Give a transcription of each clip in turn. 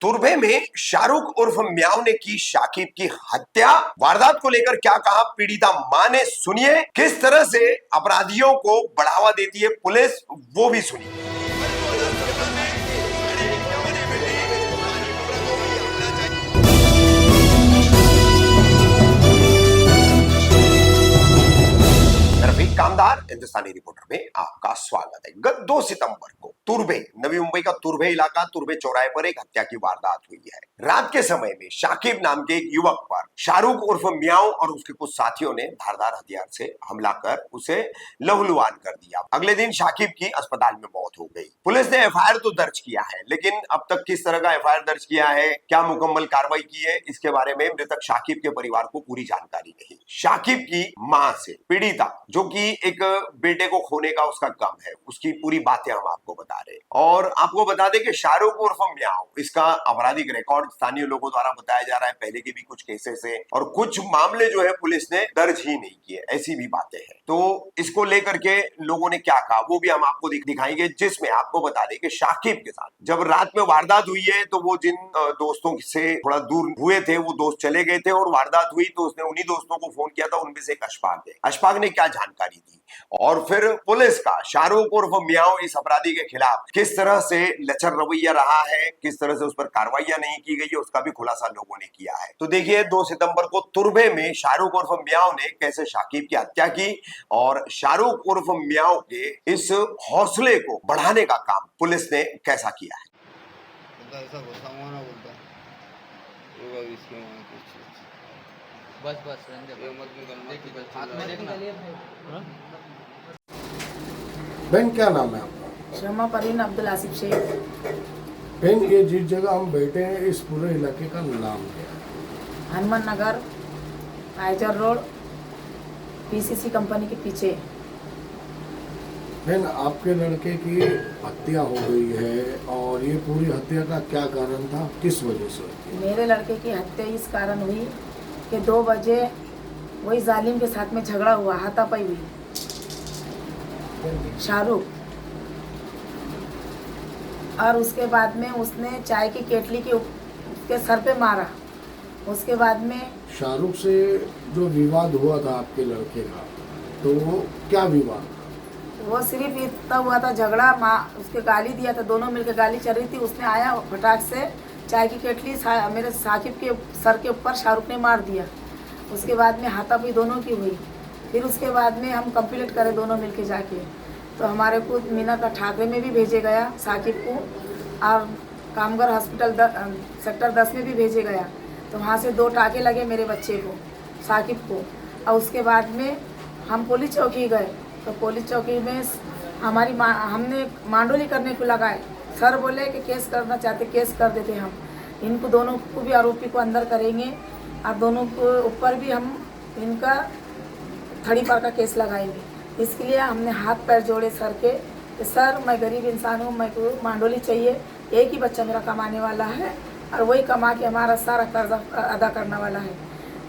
तुर्भे में शाहरुख उर्फ म्याऊ ने की शाकिब की हत्या। वारदात को लेकर क्या कहा पीड़िता मां ने, सुनिए। किस तरह से अपराधियों को बढ़ावा देती है पुलिस, वो भी सुनिए। रफीक कामदार हिंदुस्तानी रिपोर्टर में आपका स्वागत है। गत 2 सितंबर को तुर्भे, नवी मुंबई का तुर्भे इलाका, तुर्भे चौराहे पर एक हत्या की वारदात हुई है। रात के समय में शाकिब नाम के एक युवक पर शाहरुख उर्फ म्याऊ और उसके कुछ साथियों ने धारदार हथियार से हमला कर उसे लहूलुहान कर दिया। अगले दिन शाकिब की अस्पताल में मौत हो गई। पुलिस ने एफआईआर तो दर्ज किया है, लेकिन अब तक किस तरह का एफआईआर दर्ज किया है, क्या मुकम्मल कार्रवाई की है, इसके बारे में मृतक शाकिब के परिवार को पूरी जानकारी नहीं। शाकिब की मां से पीड़िता, जो कि एक बेटे को खोने का उसका गम है, उसकी पूरी बातें हम आपको बता रहे हैं। और आपको बता दें कि शाहरुख उर्फ म्याऊ, इसका आपराधिक रिकॉर्ड स्थानीय लोगों द्वारा बताया जा रहा है, पहले के भी कुछ केसेस है और कुछ मामले जो है पुलिस ने दर्ज ही नहीं किए, ऐसी भी बातें हैं। तो इसको लेकर के लोगों ने क्या कहा वो भी हम आपको दिखाएंगे, जिसमें आपको बता दें कि शाकिब के साथ जब रात में वारदात हुई है तो वो जिन दोस्तों से थोड़ा दूर हुए थे वो दोस्त चले गए थे और वारदात हुई तो उसने उन्हीं दोस्तों को फोन किया था। उनमें से एक अशफाक है। अशफाक ने क्या जानकारी दी और फिर पुलिस का शाहरुख उर्फ म्याऊ इस अपराधी के खिलाफ किस तरह से लचर रवैया रहा है, किस तरह से उस पर कार्रवाइयां नहीं की गई है, उसका भी खुलासा लोगों ने किया है। तो देखिए 2 सितंबर को तुर्भे में शाहरुख उर्फ म्याऊ ने कैसे शाकिब की हत्या की और शाहरुख उर्फ म्याऊ के इस हौसले को बढ़ाने का काम पुलिस ने कैसा किया है। बस बस हाथ में देखना। बहन क्या नाम है आपका? शमा परवीन अब्दुल आसिफ शेख। बहन ये जिस जगह हम बैठे हैं इस पूरे इलाके का नाम क्या है? Hanuman Nagar, Eicher road, PCC company के पीछे। बहन आपके लड़के की हत्या हो गई है और ये पूरी हत्या का क्या कारण था, किस वजह से हुई? मेरे लड़के की हत्या इस कारण हुई कि 2 बजे वही जालिम के साथ में झगड़ा हुआ, हाथापाई हुई। शाहरुख, और उसके बाद में उसने चाय की केटली के उसके सर पे मारा। उसके बाद में शाहरुख से जो विवाद हुआ था आपके लड़के का, तो वो क्या विवाद था? वो सिर्फ इतना हुआ था झगड़ा, माँ उसके गाली दिया था, दोनों मिलकर गाली चल रही थी। उसने आया फटाक से चाय की केटली मेरे साकिब के सर के ऊपर शाहरुख ने मार दिया। उसके बाद में हाथापाई दोनों की हुई। फिर उसके बाद में हम कंप्लेंट करे दोनों मिलके जाके, तो हमारे को मीना का ठाकरे में भी भेजे गया साकिब को, और कामगर हॉस्पिटल सेक्टर 10 में भी भेजे गया। तो वहाँ से 2 टाके लगे मेरे बच्चे को, साकिब को। और उसके बाद में हम पुलिस चौकी गए, तो पुलिस चौकी में हमारी हमने मांडोली करने को लगाए। सर बोले कि केस करना चाहते केस कर देते हम, इनको दोनों को भी आरोपी को अंदर करेंगे और दोनों को ऊपर भी हम इनका 30 का केस लगाएंगे। इसके लिए हमने हाथ पैर जोड़े सर के कि सर मैं गरीब इंसान हूँ, मैं को मांडोली चाहिए, एक ही बच्चा मेरा कमाने वाला है और वही कमा के हमारा सारा कर्जा अदा करने वाला है।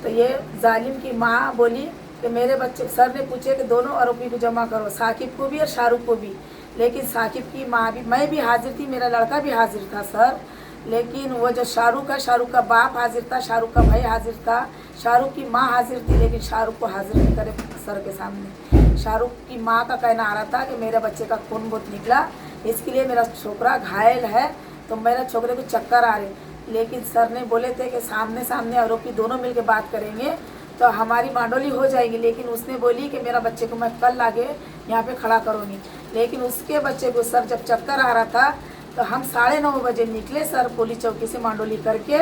तो ये जालिम की माँ बोली कि मेरे बच्चे, सर ने पूछे कि दोनों आरोपी को जमा करो, साकिब को भी और शाहरुख को भी। लेकिन साकिब की माँ भी, मैं भी हाजिर थी, मेरा लड़का भी हाजिर था सर। लेकिन वो जो शाहरुख है, शाहरुख का बाप हाजिर था, शाहरुख का भाई हाजिर था, शाहरुख की माँ हाजिर थी, लेकिन शाहरुख को हाजिर नहीं करे सर के सामने। शाहरुख की माँ का कहना आ रहा था कि मेरे बच्चे का खून बहुत निकला, इसके लिए मेरा छोकरा घायल है, तो मेरे छोकरे को चक्कर आ रहे। लेकिन सर ने बोले थे कि सामने सामने आरोपी दोनों मिलकर बात करेंगे तो हमारी मांडोली हो जाएगी। लेकिन उसने बोली कि मेरा बच्चे को मैं कल आगे यहाँ पे खड़ा करूँगी। लेकिन उसके बच्चे को सर जब चक्कर आ रहा था तो हम 9:30 बजे निकले सर पुलिस चौकी से मांडोली करके।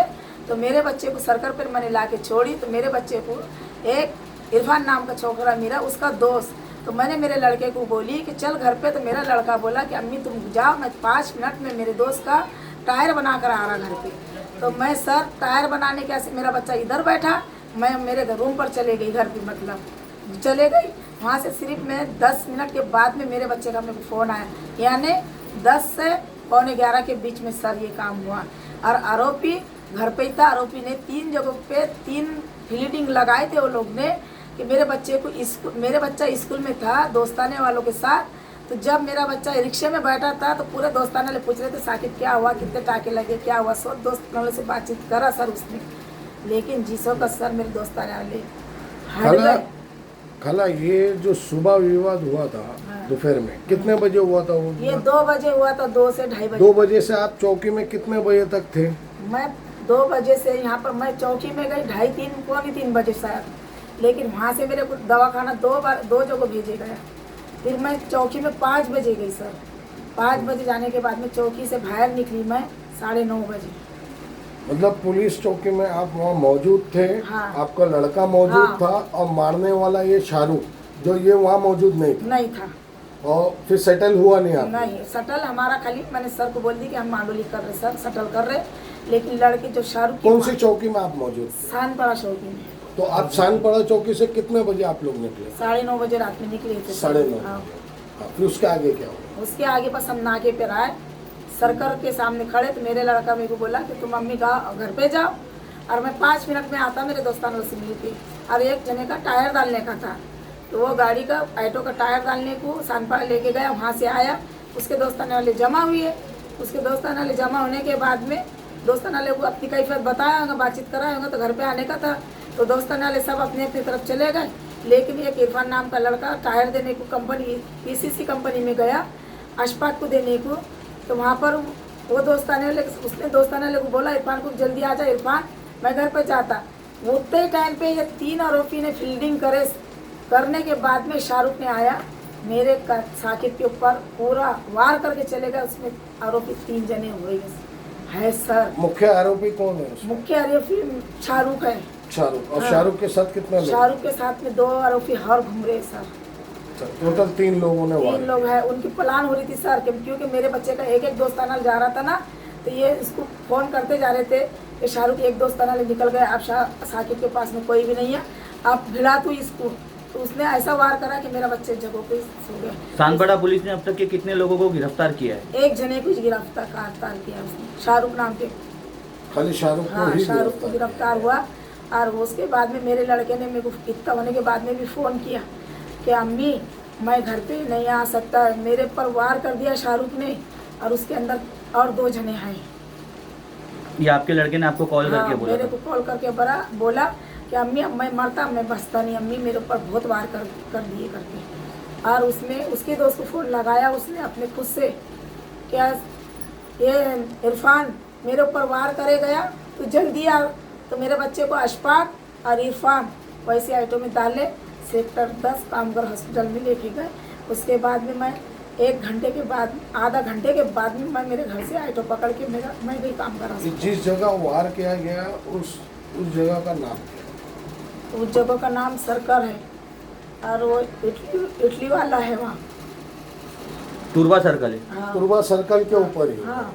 तो मेरे बच्चे को सर्कल पर मैंने ला के छोड़ी, तो मेरे बच्चे को एक इरफान नाम का छोकरा मेरा, उसका दोस्त, तो मैंने मेरे लड़के को बोली कि चल घर पे। तो मेरा लड़का बोला कि अम्मी तुम जाओ, मैं 5 मिनट में मेरे दोस्त का टायर बना कर आ रहा घर पे। तो मैं सर टायर बनाने कैसे, मेरा बच्चा इधर बैठा, मैं मेरे रूम पर चले गई, घर की मतलब चले गई। वहाँ से सिर्फ मैं 10 मिनट के बाद में मेरे बच्चे का मेरे को फ़ोन आया, यानी 10 से पौने 11 के बीच में सर ये काम हुआ। और आरोपी घर पे ही था। आरोपी ने 3 जगहों पे 3 फील्डिंग लगाए थे वो लोग ने कि मेरे बच्चे को मेरे बच्चा स्कूल में था दोस्ताने वालों के साथ, तो जब मेरा बच्चा रिक्शे में बैठा था तो पूरे दोस्ताना ले पूछ रहे थे साकिब क्या हुआ, कितने टाके लगे, क्या हुआ। सब दोस्तों से बातचीत करा सर उसने, लेकिन जीसो का सर मेरे दोस्ताना वाले हट खाला गए। खाला ये जो सुबह विवाद हुआ था दोपहर में कितने बजे हुआ था वो? ये 2 बजे हुआ था, 2 से 2:30 बजे। 2 बजे से आप चौकी में कितने बजे तक थे? मैं 2 बजे से यहाँ पर मैं चौकी में गई 2:30 पौने 3 बजे शायद, लेकिन वहाँ से मेरे को दवाखाना 2 जगह भेजे गया। फिर मैं चौकी में 5 बजे गई सर। 5 बजे जाने के बाद में चौकी से बाहर निकली मैं 9:30 बजे। मतलब पुलिस चौकी में आप वहाँ मौजूद थे? हाँ। आपका लड़का मौजूद हाँ। था और मारने वाला ये शाहरुख जो ये वहाँ मौजूद नहीं था? नहीं था। और फिर सेटल हुआ नहीं आप? नहीं सटल हमारा खाली मैंने सर को बोल दी कि हम मांडोली कर रहे सर, सटल कर रहे, लेकिन लड़के जो शाहरुख कौन सी चौकी में आप मौजूद? शानपरा चौकी में। तो आप शानपड़ा चौकी से कितने बजे आप लोग निकले? 9:30 बजे रात में निकले थे। 9:30। हाँ। हाँ, फिर उसके आगे क्या हुआ? उसके आगे बस हम नाके पे आए, सर्कल के सामने खड़े, तो मेरे लड़का मेरे को बोला कि तुम मम्मी का घर पे जाओ, और मैं 5 मिनट में आता मेरे दोस्तानों से मिल के। और एक जने का टायर डालने का था, तो वो गाड़ी का ऑटो का टायर डालने को शानपरा लेके गया। वहाँ से आया, उसके दोस्ताने वाले जमा हुए। उसके दोस्ताने वाले जमा होने के बाद में दोस्ताने वाले को अपनी कैफियत बताया होगा, बातचीत कराया होगा, तो घर पे आने का था। तो दोस्ताने वाले सब अपने अपनी तरफ चले गए, लेकिन एक इरफान नाम का लड़का टायर देने को कंपनी पीसीसी कंपनी में गया अशफाक को देने को। तो वहाँ पर वो दोस्ताने वाले उसने दोस्ताने वाले को बोला इरफान को जल्दी आ जा इरफान, मैं घर पर जाता। उतने टाइम पे ये 3 आरोपी ने फील्डिंग करने के बाद में शाहरुख ने आया मेरे साकिब के ऊपर पूरा वार करके चले गए। उसमें आरोपी 3 जने हुए है सर। मुख्य आरोपी कौन है उसमें? मुख्य आरोपी शाहरुख है। शाहरुख। और हाँ। शाहरुख के साथ कितने लोग? शाहरुख के साथ में 2 आरोपी हर घूम रहे सर। टोटल 3 लोगों ने 3 वार लोग हैं। उनकी प्लान हो रही थी सर, क्योंकि मेरे बच्चे का एक दोस्ताना जा रहा था ना, तो ये इसको फोन करते जा रहे थे कि शाहरुख एक दोस्ताना ले निकल गया, अब साकिब के पास में कोई भी नहीं है, आप भिड़ा तू इसको। तो उसने ऐसा वार करा कि मेरा बच्चे जगह पे सो गया। शानपड़ा पुलिस ने अब तक के कितने लोगों को गिरफ्तार किया है? 1 जने को गिरफ्तार किया उसने, शाहरुख नाम के। खाली शाहरुख हाँ, को ही शाहरुख को गिरफ्तार हुआ। और उसके बाद में मेरे लड़के ने मेरे को इतना होने के बाद में भी फ़ोन किया कि अम्मी मैं घर पे नहीं आ सकता, मेरे पर वार कर दिया शाहरुख ने, और उसके अंदर और 2 जने हैं। ये आपके लड़के ने आपको कॉल करके बोला मेरे था? को कॉल करके बोला कि अम्मी अब मैं मरता मैं बचता नहीं, अम्मी मेरे ऊपर बहुत वार कर दिए करके। और उसमें उसके दोस्त को फ़ोन लगाया उसने अपने खुद से, क्या ये इरफान मेरे ऊपर वार करे गया तो जल्दी आ। तो मेरे बच्चे को अशफाक और इरफान वैसे ऑटो में डाले, सेक्टर 10 कामगर हॉस्पिटल में लेके गए। उसके बाद में मैं 1 घंटे के बाद, आधा घंटे के बाद में मैं मेरे घर से ऑटो पकड़ के मैं गई कामगर हॉस्पिटल। जिस जगह वार किया गया उस जगह का नाम क्या? उस जगह का नाम सर्कल है, और वो इटली वाला है वहाँ। तुरबा सर्कल है। हाँ, पूर्वा सर्कल के ऊपर ही? हाँ।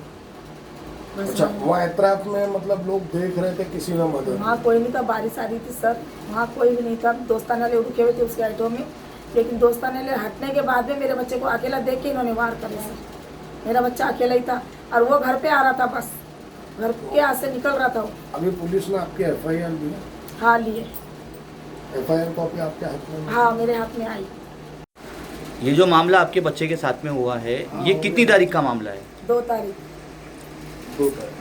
बस अच्छा, वहाँ एतराफ में मतलब लोग देख रहे थे, किसी ने मदद? वहाँ कोई नहीं था, बारिश आ रही थी सर, वहाँ कोई भी नहीं था। दोस्ताना ले रुके हुए थे उसके ऑटो में, लेकिन दोस्ताना ले हटने के बाद में मेरे बच्चे को अकेला देख के इन्होंने वार करे सर। मेरा बच्चा अकेला ही था, और वो घर पे आ रहा था, बस घर के यहाँ से निकल रहा था वो। अभी पुलिस ने आपकी FIR ली? हाँ लिए। FIR कॉपी आपके हाथ में? हाँ मेरे हाथ में आई। ये जो मामला आपके बच्चे के साथ में हुआ है, ये कितनी तारीख का मामला है? 2 तारीख। 2 तारीख।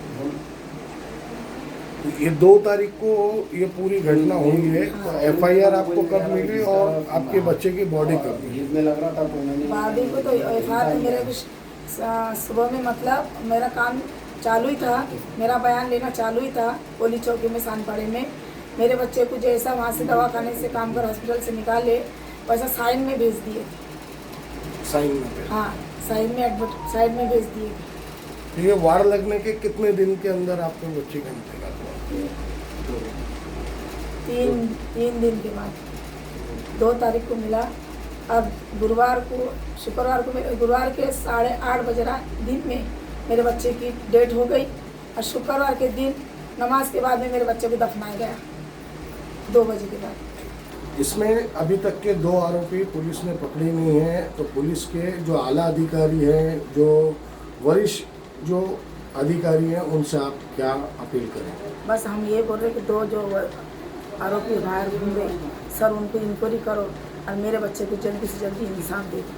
ये 2 तारीख को ये पूरी घटना हुई है, तो FIR आपको कब मिली और आपके बच्चे की बॉडी कब मिली? बॉडी को तो FIR मेरे को सुबह में, मतलब मेरा काम चालू ही था, मेरा बयान लेना चालू ही था पोली चौकी में शानपड़े में। मेरे बच्चे को जैसा वहाँ से दवाखाने से कामगर हॉस्पिटल से निकाले वैसा साइन में भेज दिए। साइन में? हाँ, साइड में भेज दिए। तो ये वार लगने के कितने दिन के अंदर आपके बच्चे का इंतकाल हुआ? 3 दिन के बाद 2 तारीख को मिला। अब शुक्रवार के 8:30 बजे दिन में मेरे बच्चे की डेट हो गई, और शुक्रवार के दिन नमाज के बाद में मेरे बच्चे को दफनाया गया 2 बजे के बाद। इसमें अभी तक के 2 आरोपी पुलिस ने पकड़े नहीं हैं, तो पुलिस के जो आला अधिकारी हैं, जो वरिष्ठ जो अधिकारी हैं, उनसे आप क्या अपील करें? बस हम ये बोल रहे कि 2 जो आरोपी बाहर घूम रहे सर, उनको इंक्वायरी करो और मेरे बच्चे को जल्दी से जल्दी इंसाफ दे दो।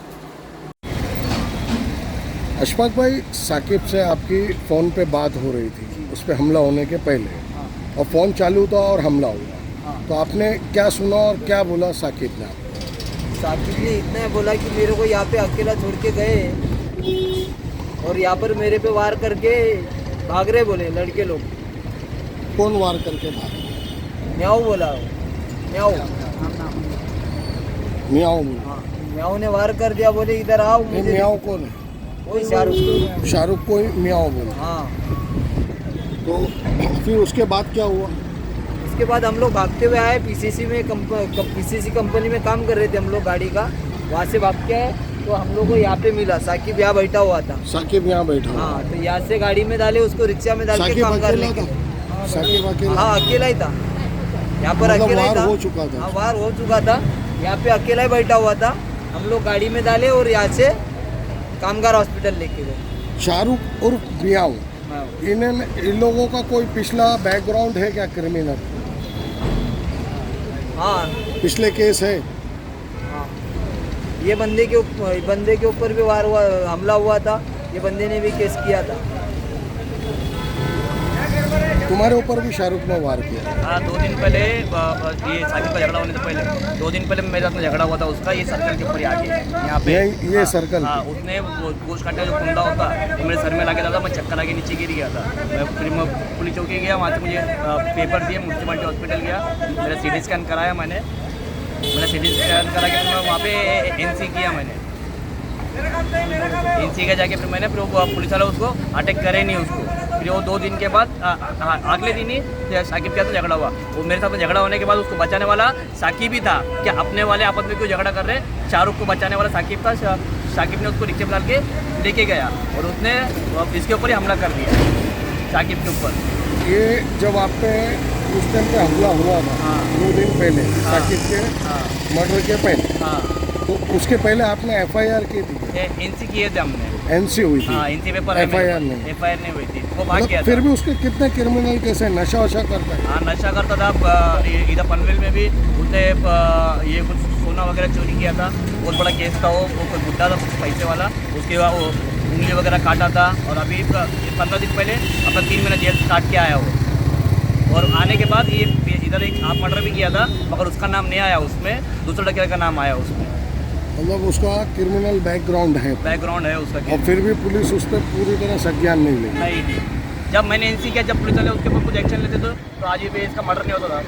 अशफाक भाई, साकिब से आपकी फ़ोन पे बात हो रही थी उस पर हमला होने के पहले, और फ़ोन चालू था और हमला हुआ, तो आपने क्या सुना और क्या बोला साकिब ने आपको? साकिब ने इतना बोला कि मेरे को यहाँ पे अकेला छोड़ के गए और यहाँ पर मेरे पे वार करके भाग रहे बोले लड़के लोग। कौन वार करके भागा? म्याऊ बोला, म्याऊ मियाँ बोला। हाँ, म्याऊ ने वार कर दिया, बोले इधर आओ। ये मुझे मियाँ कौन है? वही शाहरुख। शाहरुख को मियाँ बोला। हाँ, तो फिर उसके बाद क्या हुआ? उसके बाद हम लोग भागते हुए आए। पीसीसी में पीसीसी कंपनी में काम कर रहे थे हम लोग गाड़ी का। वहाँ से भाग के आए तो हम लोग को यहाँ पे मिला, साकिब यहाँ बैठा हुआ था। साकिब यहाँ बैठा हुआ। हाँ, तो यहाँ से गाड़ी में डाले उसको, रिक्शा में डाल के साकिब काम कर अकेला लेके। था? साकिब अकेला? हाँ, अकेला ही था यहाँ पर, मतलब अकेला ही वार था। हो चुका था? हाँ, वार हो चुका था। यहाँ पे अकेला ही बैठा हुआ था। हम लोग गाड़ी में डाले और यहाँ से कामगार हॉस्पिटल लेके गए। शाहरुख और मियाँ, हाँ, इन लोगों का कोई पिछला बैकग्राउंड है क्या क्रिमिनल? हाँ, पिछले केस है? हाँ। ये बंदे के ऊपर भी वार हुआ, हमला हुआ था। ये बंदे ने भी केस किया था। तुम्हारे ऊपर भी शाहरुख ने वार किया? हाँ, 2 दिन पहले ये साकिब का झगड़ा होने से पहले 2 दिन पहले मेरे साथ में झगड़ा हुआ था उसका। ये सर्कल के ऊपर ही आके यहाँ पे ये हाँ, सर्कल? हाँ, उसने वो गोश्त काटा जो कुंदा होता वो मेरे सर में लगा था। मैं चक्कर आके नीचे गिर गया था। मैं पुलिस चौकी गया, वहाँ से मुझे पेपर दिए, म्यूनसिपलिटी हॉस्पिटल गया, मेरा CT स्कैन कराया। मैंने CT स्कैन करा के मैं वहाँ पे NC किया। मैंने NC का जाके फिर वो पुलिस वाला उसको अटैक करे नहीं उसको। फिर वो 2 दिन के बाद अगले दिन ही साकिब के साथ झगड़ा हुआ। वो मेरे साथ में झगड़ा होने के बाद उसको बचाने वाला साकिब ही था। क्या अपने वाले आपस में क्यों झगड़ा कर रहे? शाहरुख को बचाने वाला साकिब था। साकिब ने उसको रिक्शे में डाल के लेके गया और उसने इसके ऊपर ही हमला कर दिया, साकिब के ऊपर। ये जब आप पे उस टाइम पे हमला हुआ था, हाँ। 2 दिन पहले, साकिब के हाँ मर्डर के पहले, हाँ, तो उसके पहले आपने FIR की थी? NC किए थे हमने। NC हुई थी? हाँ, NC पेपर FIR नहीं? FIR नहीं हुई थी। वो भाग गया मतलब फिर था। भी उसके कितने क्रिमिनल केस है? नशा वशा करता है? हाँ, नशा करता था। इधर पनवेल में भी उसने ये कुछ सोना वगैरह चोरी किया था। बहुत बड़ा केस था वो कोई बुढ़ा था कुछ पैसे वाला, उसके बाद वो उंगली वगैरह काटा था। और अभी 15 दिन पहले अपना 3 महीना जेल से काट के आया वो। और आने के बाद ये इधर एक आप मर्डर भी किया था, मगर उसका नाम नहीं आया उसमें, दूसरे लड़के का नाम आया उसमें। मतलब उसका क्रिमिनल बैकग्राउंड है? बैकग्राउंड है उसका। और फिर भी पुलिस उस पर पूरी तरह संज्ञान नहीं लेगी? नहीं, जब मैंने NC किया, जब पुलिस वाले उसके ऊपर कुछ एक्शन लेते तो आज ये इसका मर्डर नहीं होता था।